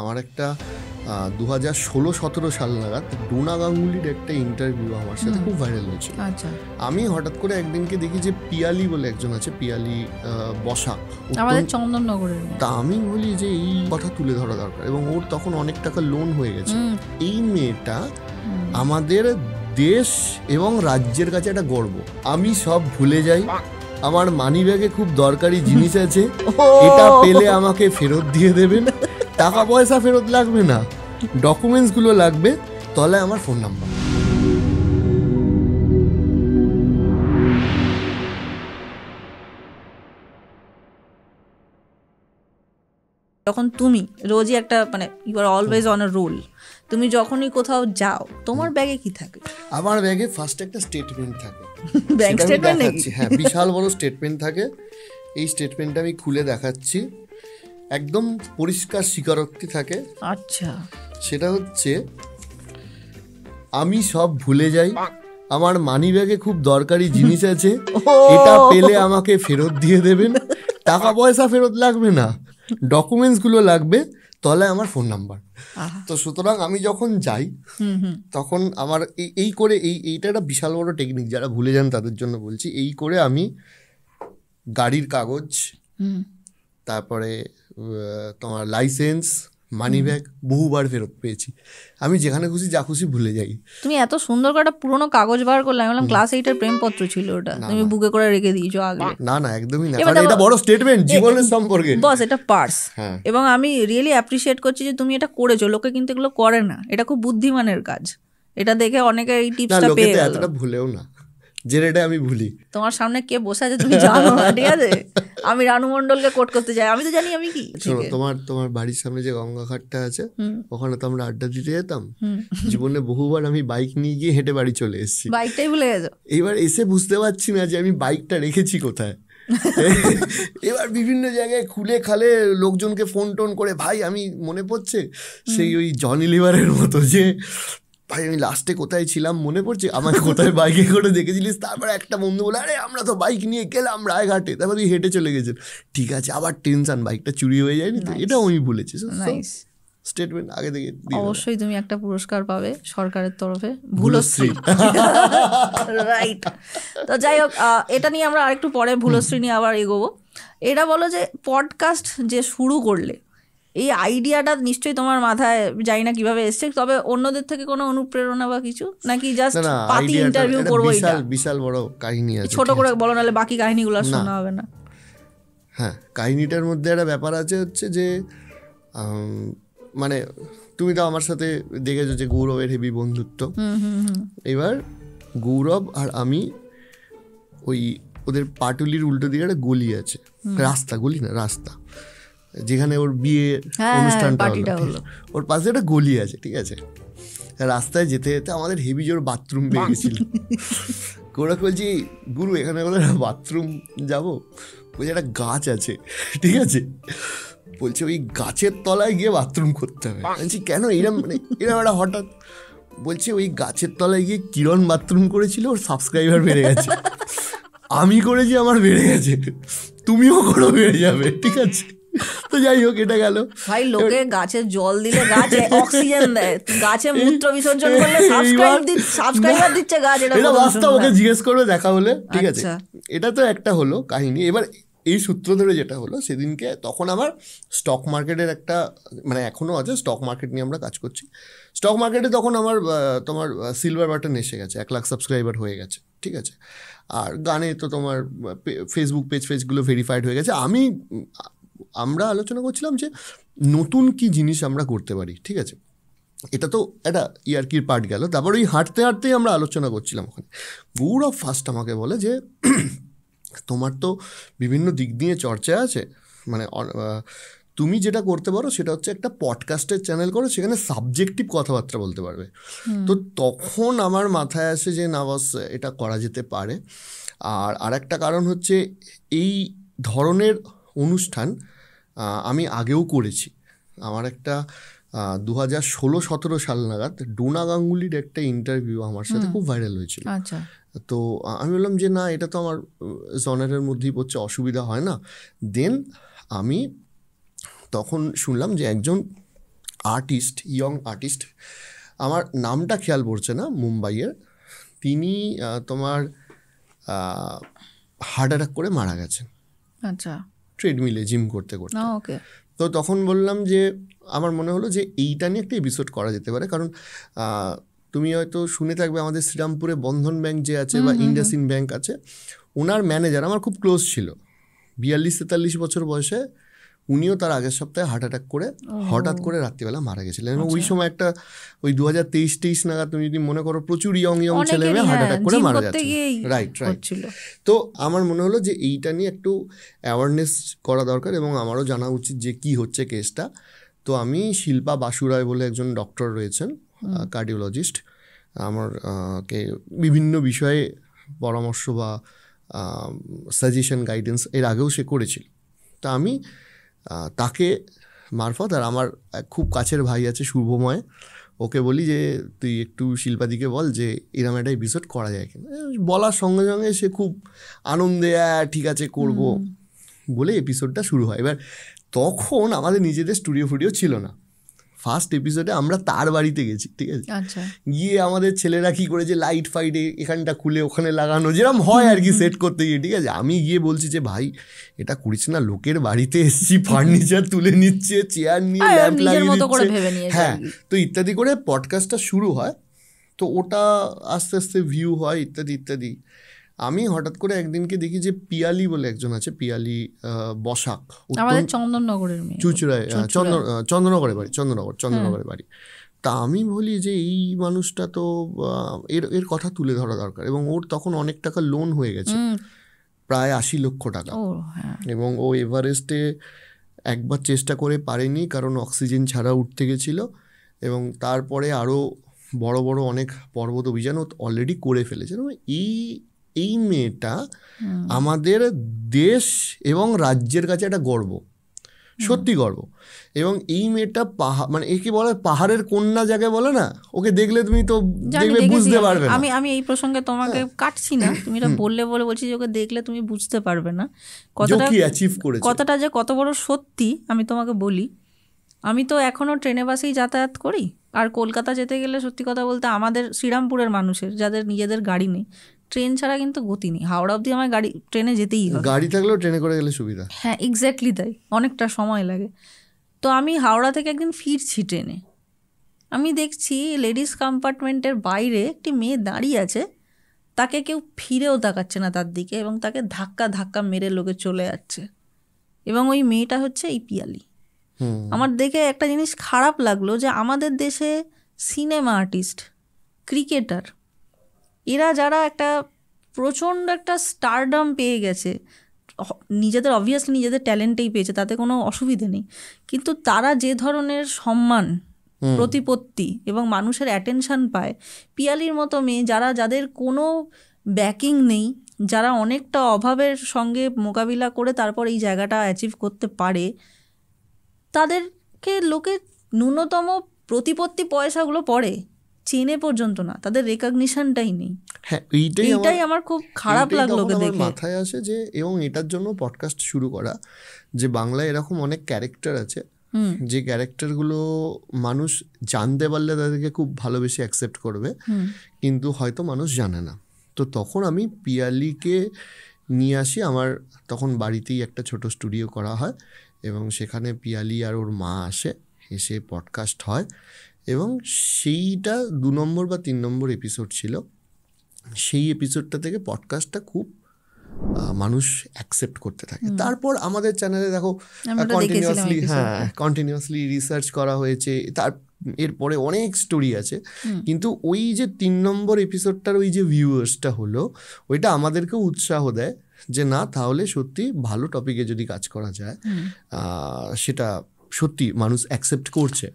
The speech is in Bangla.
আমার একটা 2016-17 সাল নাগাদ ডোনা গাঙ্গুলির একটা ইন্টারভিউ আমার সাথে খুব ভাইরাল হয়েছিল। আচ্ছা, আমি হঠাৎ করে একদিনকে দেখি যে পিয়ালি বলে একজন আছে, পিয়ালি বসাক, আমাদের চন্দননগরের। তা আমি বলি যে এই কথা তুলে ধরা দরকার, এবং ওর তখন অনেক টাকা লোন হয়ে গেছে। এই মেয়েটা আমাদের দেশ এবং রাজ্যের কাছে একটা গর্ব। আমি সব ভুলে যাই, আমার মানি ব্যাগে খুব দরকারি জিনিস আছে, এটা পেলে আমাকে ফেরত দিয়ে দেবেন, টাকা পয়সা ফেরত লাগবে না, ডকুমেন্টস গুলো লাগবে, তলায় আমার ফোন নাম্বার। যখন তুমি রোজই একটা মানে you are always on a roll, তুমি যখনই কোথাও যাও তোমার ব্যাগে কি থাকে? আমার ব্যাগে ফার্স্ট একটা স্টেটমেন্ট থাকে। ব্যাংক স্টেটমেন্ট নাকি? হ্যাঁ, বিশাল বড় স্টেটমেন্ট থাকে। এই স্টেটমেন্টটা আমি খুলে দেখাচ্ছি, একদম পরিষ্কার স্বীকারোক্তি থাকে। আচ্ছা, সেটা হচ্ছে, আমি সব ভুলে যাই, আমার মানি ব্যাগে খুব দরকারি জিনিস আছে, এটা পেলে আমাকে ফেরত দিয়ে দেবেন, টাকা পয়সা ফেরত লাগবে না, ডকুমেন্টস গুলো লাগবে, তলায় আমার ফোন নাম্বার। তো সুতরাং আমি যখন যাই তখন আমার এই করে এইটা একটা বিশাল বড় টেকনিক, যারা ভুলে যান তাদের জন্য বলছি। এই করে আমি গাড়ির কাগজ, তারপরে তোমার লাইসেন্স, মানি ব্যাগ বহুবার ফেরত পেয়েছি। আমি যেখানে খুশি যা খুশি ভুলে যাই। তুমি এত সুন্দর করে একটা পুরোনো কাগজ বার করলে, আমি বললাম ক্লাস 8 এর প্রেমপত্র ছিল ওটা, তুমি বুকে করে রেখে দিয়েছো আগে। না না, একদমই না, কারণ এটা বড় স্টেটমেন্ট জীবনের সম্পর্কে। বস, এটা পার্স, এবং আমি রিয়েলি অ্যাপ্রিশিয়েট করছি যে তুমি এটা করেছো। লোকে কিন্তু এগুলো করে না, এটা খুব বুদ্ধিমানের কাজ। এটা দেখে অনেকে এই টিপসটা পেয়ে গেল। এতটা ভুলেও না, যে রেটে আমি ভুলি। তোমার সামনে কে বসে আছে তুমি জানো না, ঠিক আছে? আমি রানু মণ্ডলকে কোট করতে চাই, আমি তো জানি আমি কি। তোমার বাড়ির সামনে যে গঙ্গা ঘাটটা আছে, ওখানে তো আমরা আড্ডা দিতে যেতাম। জীবনে বহুবার আমি বাইক নিয়ে গিয়ে হেঁটে বাড়ি চলে এসেছি। বাইকটাই ভুলে গেছো? এইবার এসে বুঝতে পারছি না যে আমি বাইকটা রেখেছি কোথায়। এবার বিভিন্ন জায়গায় খুলে খালে লোকজনকে ফোন টোন করে, ভাই আমি মনে পড়ছে সেই ওই জনি লিভারের মতো, যে ভাই আমি লাস্টে কোথায় ছিলাম মনে পড়ছে, আমাকে কোথায় বাইকে করে দেখেছিলিস? তারপরে একটা বন্ধু বলে, আরে আমরা তো বাইক নিয়ে গেলাম রায়ঘাটে, তারপর তুই হেঁটে চলে গেছেন। ঠিক আছে, আবার টেনশন, বাইকটা চুরি হয়ে যায়নি তো? এটাও আমি বলেছি। স্টেটমেন্ট আগে থেকে অবশ্যই তুমি একটা পুরস্কার পাবে সরকারের তরফে, ভুলশ্রী। রাইট। তো যাই হোক, এটা নিয়ে আমরা আরেকটু পরে ভুলশ্রী নিয়ে আবার এগোবো। এটা বলো যে পডকাস্ট যে শুরু করলে, এই আইডিয়াটা নিশ্চয়ই তোমার মাথায়, জানি না কিভাবে এসছে, তবে অন্যদের থেকে কোনো অনুপ্রেরণা বা কিছু নাকি? জাস্ট পাতি ইন্টারভিউ করবো? বিশাল বড় কাহিনী আছে, ছোট করে বলো, নাহলে বাকি কাহিনীগুলো শোনা হবে না। হ্যাঁ, কাহিনীটার মধ্যে একটা ব্যাপার আছে, হচ্ছে যে মানে তুমি তো আমার সাথে দেখেছো যে গৌরবের হেভি বন্ধুত্ব। এবার গৌরব আর আমি, ওই ওদের পাটুলির উল্টো দিকে একটা গলি আছে, রাস্তা, গলি না রাস্তা, যেখানে ওর বিয়ে অনুষ্ঠানটা হলো, ওর পাশে একটা গলি আছে, ঠিক আছে? রাস্তায় যেতে যেতে আমাদের হেভি জোর বাথরুম পেয়ে গেছিল। গৌরব বলছি, গুরু এখানে বলে বাথরুম যাবো, বলছে একটা গাছ আছে, ঠিক আছে? বলছে ওই গাছের তলায় গিয়ে বাথরুম করতে হবে। বলছি কেন? এরম একটা হঠাৎ। বলছে ওই গাছের তলায় গিয়ে কিরণ বাথরুম করেছিল, ওর সাবস্ক্রাইবার বেড়ে গেছে, আমি করেছি আমার বেড়ে গেছে, তুমিও করো বেড়ে যাবে, ঠিক আছে? তো যাই হোক, এটা গেল। ভাই, লোকে গাছে জল দিলে গাছ অক্সিজেন দেয়, গাছে মূত্র বিসর্জন করলে সাবস্ক্রাইবার দিচ্ছে গাছ। এটা বাস্তব, ওকে জিজ্ঞেস করবে দেখা হলে, ঠিক আছে? এটা তো একটা হলো কাহিনী। এবার এই সূত্র ধরে যেটা হলো সেদিনকে, তখন আমার স্টক মার্কেটের একটা, মানে এখনও আছে, স্টক মার্কেট নিয়ে আমরা কাজ করছি। স্টক মার্কেটে তখন আমার তোমার সিলভার বাটন এসে গেছে, 1 লাখ সাবস্ক্রাইবার হয়ে গেছে, ঠিক আছে? আর গানে তো তোমার ফেসবুক পেজগুলো ভেরিফাইড হয়ে গেছে। আমরা আলোচনা করছিলাম যে নতুন কি জিনিস আমরা করতে পারি, ঠিক আছে? এটা তো একটা ইয়ার্কির পার্ট গেল। তারপর ওই হাঁটতে হাঁটতেই আমরা আলোচনা করছিলাম ওখানে। গৌরব ফার্স্ট আমাকে বলে যে তোমার তো বিভিন্ন দিক দিয়ে চর্চা আছে, মানে তুমি যেটা করতে পারো সেটা হচ্ছে একটা পডকাস্টের চ্যানেল করো, সেখানে সাবজেক্টিভ কথাবার্তা বলতে পারবে। তো তখন আমার মাথায় আসে যে না বস, এটা করা যেতে পারে। আর একটা কারণ হচ্ছে, এই ধরনের অনুষ্ঠান আমি আগেও করেছি। আমার একটা 2016-17 সাল নাগাদ ডোনা গাঙ্গুলির একটা ইন্টারভিউ আমার সাথে খুব ভাইরাল হয়েছিল। তো আমি বললাম যে না, এটা তো আমার জনারের মধ্যেই পড়ছে, অসুবিধা হয় না। দেন আমি তখন শুনলাম যে একজন আর্টিস্ট, ইয়ং আর্টিস্ট, আমার নামটা খেয়াল পড়ছে না, মুম্বাইয়ের, তিনি তোমার হার্ট অ্যাটাক করে মারা গেছেন। আচ্ছা, ট্রেডমিলে জিম করতে করতে। ওকে। তো তখন বললাম যে আমার মনে হলো যে এইটা নিয়ে একটা এপিসোড করা যেতে পারে, কারণ তুমি হয়তো শুনে থাকবে আমাদের শ্রীরামপুরে বন্ধন ব্যাংক যে আছে বা ইন্ডাসইন্ড ব্যাংক আছে, ওনার ম্যানেজার আমার খুব ক্লোজ ছিল। 42-43 বছর বয়সে উনিও তার আগের সপ্তাহে হার্ট অ্যাটাক করে হঠাৎ করে রাত্রিবেলা মারা গেছিলেন। এবং ওই সময় একটা ওই 2023-23 নাগাদ তুমি যদি মনে করো, প্রচুর ইয়ং ছেলে মেয়ে হার্ট অ্যাটাক করে মারা যাচ্ছে। রাইট। তো আমার মনে হলো যে এইটা নিয়ে একটু অ্যাওয়ারনেস করা দরকার এবং আমারও জানা উচিত যে কি হচ্ছে কেসটা। তো আমি শিল্পা বাসু রায় বলে একজন ডক্টর রয়েছেন, কার্ডিওলজিস্ট, আমার কে বিভিন্ন বিষয়ে পরামর্শ বা সাজেশন গাইডেন্স এর আগেও সে করেছিল। তা আমি তাকে মারফত, আর আমার খুব কাছের ভাই আছে শুভময়, ওকে বলি যে তুই একটু শিল্পাদিকে বল যে এরকম একটা এপিসোড করা যায় কিনা। বলার সঙ্গে সঙ্গে সে খুব আনন্দে ঠিক আছে করব বলে এপিসোডটা শুরু হয়। এবার তখন আমাদের নিজেদের স্টুডিও ফুডিও ছিল না। ফার্স্ট এপিসোডে আমরা তার বাড়িতে গেছি, ঠিক আছে, গিয়ে আমাদের ছেলেরা কী করেছে লাইট ফাইটে এখানটা খুলে ওখানে লাগানো, যেরকম হয় আর কি সেট করতে গিয়ে, ঠিক আছে। আমি গিয়ে বলছি যে ভাই এটা করিস না, লোকের বাড়িতে এসছি, ফার্নিচার তুলে নিচ্ছে, চেয়ার নিয়ে ল্যাম্প লাগিয়ে দিচ্ছে, হ্যাঁ, তো ইত্যাদি করে পডকাস্টটা শুরু হয়। তো ওটা আস্তে আস্তে ভিউ হয় ইত্যাদি ইত্যাদি। আমি হঠাৎ করে একদিনকে দেখি যে পিয়ালি বলে একজন আছে, পিয়ালি বসাক, চন্দননগরের চুচুড়ায়, চন্দননগরের বাড়ি। তা আমি বলি যে এই মানুষটা তো এর কথা তুলে ধরা দরকার। এবং ওর তখন অনেক টাকা লোন হয়ে গেছে, প্রায় 80 লক্ষ টাকা। এবং ও এভারেস্টে একবার চেষ্টা করে পারেনি, কারণ অক্সিজেন ছাড়া উঠতে গেছিলো। এবং তারপরে আরও বড় বড় অনেক পর্বত অভিযান ও অলরেডি করে ফেলেছে। এই মেয়েটা আমাদের দেশ এবং রাজ্যের কাছে একটা গর্ব, সত্যি গর্ব। এবং এই মেয়েটা মানে একে বলে পাহাড়ের কন্যা যাকে বলে না, ওকে দেখলে তুমি তো দেখবে বুঝতে পারবে না। আমি এই প্রসঙ্গে তোমাকে কাটছি না, তুমি এটা বললে বলছি যে ওকে দেখলে তুমি বুঝতে পারবে না কতটা যে কত বড় সত্যি। আমি তোমাকে বলি, আমি তো এখনো ট্রেনে বাসেই যাতায়াত করি, আর কলকাতা যেতে গেলে সত্যি কথা বলতে আমাদের শ্রীরামপুরের মানুষের যাদের নিজেদের গাড়ি নেই, ট্রেন ছাড়া কিন্তু গতি নেই। হাওড়া অবধি আমার ট্রেনে যেতেই হয়। গাড়ি থাকলেও ট্রেনে করে গেলে সুবিধা। হ্যাঁ, এক্স্যাক্টলি তাই, অনেকটা সময় লাগে। তো আমি হাওড়া থেকে একদিন ফিরছি ট্রেনে, আমি দেখছি লেডিস কম্পার্টমেন্টের বাইরে একটি মেয়ে দাঁড়িয়ে আছে, তাকে কেউ ফিরেও তাকাচ্ছে না তার দিকে, এবং তাকে ধাক্কা মেরে লোকে চলে যাচ্ছে। এবং ওই মেয়েটা হচ্ছে এই পিয়ালি। আমার দেখে একটা জিনিস খারাপ লাগলো যে আমাদের দেশে সিনেমা আর্টিস্ট, ক্রিকেটার, এরা যারা একটা প্রচণ্ড একটা স্টারডাম পেয়ে গেছে, নিজেদের অবভিয়াসলি নিজেদের ট্যালেন্টেই পেয়েছে, তাতে কোনো অসুবিধে নেই, কিন্তু তারা যে ধরনের সম্মান, প্রতিপত্তি এবং মানুষের অ্যাটেনশন পায়, পিয়ালির মতো মেয়ে যাদের কোনো ব্যাকিং নেই, যারা অনেকটা অভাবের সঙ্গে মোকাবিলা করে তারপর এই জায়গাটা অ্যাচিভ করতে পারে, তাদেরকে লোকে ন্যূনতম প্রতিপত্তি পয়সাগুলো পড়ে, চেনে পর্যন্ত না, তাদের রেকগনিশনটাই নেই। হ্যাঁ, এইটাই আমার খুব খারাপ লাগলো দেখে। মাথায় আসে যে, এবং এটার জন্য পডকাস্ট শুরু করা, যে বাংলায় এরকম অনেক ক্যারেক্টার আছে, যে ক্যারেক্টারগুলো মানুষ জানতে পারলে তাদেরকে খুব ভালোবেসে অ্যাকসেপ্ট করবে, কিন্তু হয়তো মানুষ জানে না। তো তখন আমি পিয়ালিকে নিয়ে আসি, আমার তখন বাড়িতেই একটা ছোট স্টুডিও করা হয়, এবং সেখানে পিয়ালি আর ওর মা এসে পডকাস্ট হয়। এবং সেইটা 2 নম্বর বা 3 নম্বর এপিসোড ছিল। সেই এপিসোডটা থেকে পডকাস্টটা খুব মানুষ অ্যাকসেপ্ট করতে থাকে। তারপর আমাদের চ্যানেলে দেখো কন্টিনিউয়াসলি রিসার্চ করা হয়েছে, এরপরে অনেক স্টোরি আছে। কিন্তু ওই যে 3 নম্বর এপিসোডটার ওই যে ভিউয়ার্সটা হলো, ওইটা আমাদেরকেও উৎসাহ দেয় যে না, তাহলে সত্যি ভালো টপিকে যদি কাজ করা যায়, সেটা সত্যি মানুষ অ্যাকসেপ্ট করছে।